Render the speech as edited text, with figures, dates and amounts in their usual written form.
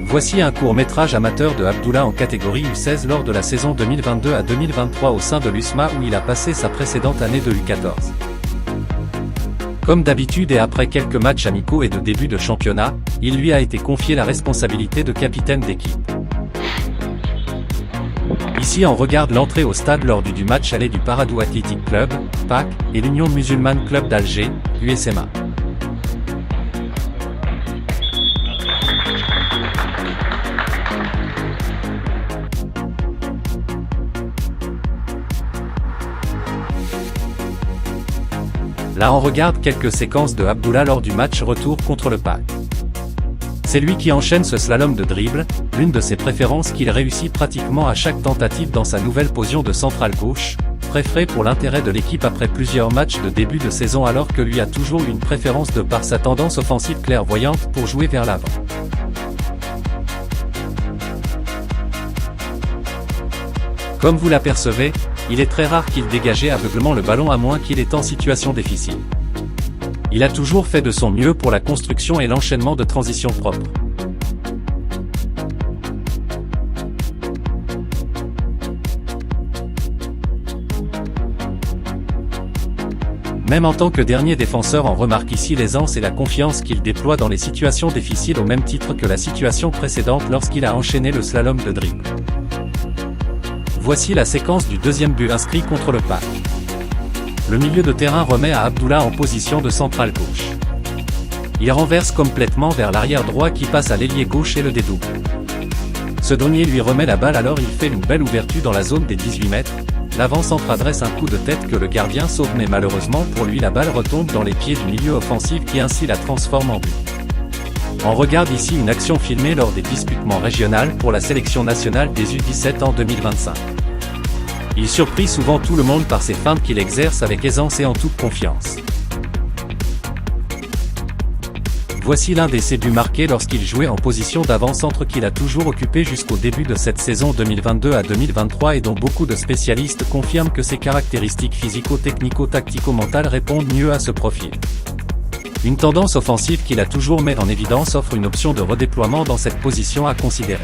Voici un court-métrage amateur de Abdullah en catégorie U16 lors de la saison 2022 à 2023 au sein de l'USMA où il a passé sa précédente année de U14. Comme d'habitude et après quelques matchs amicaux et de début de championnat, il lui a été confié la responsabilité de capitaine d'équipe. Ici on regarde l'entrée au stade lors du match aller du Paradou Athletic Club, PAC, et l'Union Musulmane Club d'Alger, USMA. Là on regarde quelques séquences de Abdullah lors du match retour contre le PAC. C'est lui qui enchaîne ce slalom de dribble, l'une de ses préférences qu'il réussit pratiquement à chaque tentative dans sa nouvelle position de central gauche, préféré pour l'intérêt de l'équipe après plusieurs matchs de début de saison alors que lui a toujours eu une préférence de par sa tendance offensive clairvoyante pour jouer vers l'avant. Comme vous l'apercevez, il est très rare qu'il dégageait aveuglement le ballon à moins qu'il est en situation difficile. Il a toujours fait de son mieux pour la construction et l'enchaînement de transitions propres. Même en tant que dernier défenseur on remarque ici l'aisance et la confiance qu'il déploie dans les situations difficiles au même titre que la situation précédente lorsqu'il a enchaîné le slalom de dribble. Voici la séquence du deuxième but inscrit contre le PAC. Le milieu de terrain remet à Abdullah en position de central gauche. Il renverse complètement vers l'arrière droit qui passe à l'ailier gauche et le dédouble. Ce dernier lui remet la balle alors il fait une belle ouverture dans la zone des 18 mètres. L'avant-centre adresse un coup de tête que le gardien sauve mais malheureusement pour lui la balle retombe dans les pieds du milieu offensif qui ainsi la transforme en but. On regarde ici une action filmée lors des disputements régionaux pour la sélection nationale des U17 en 2025. Il surprit souvent tout le monde par ses feintes qu'il exerce avec aisance et en toute confiance. Voici l'un de ses buts marqués lorsqu'il jouait en position d'avant-centre qu'il a toujours occupé jusqu'au début de cette saison 2022 à 2023 et dont beaucoup de spécialistes confirment que ses caractéristiques physico-technico-tactico-mentales répondent mieux à ce profil. Une tendance offensive qu'il a toujours mis en évidence offre une option de redéploiement dans cette position à considérer.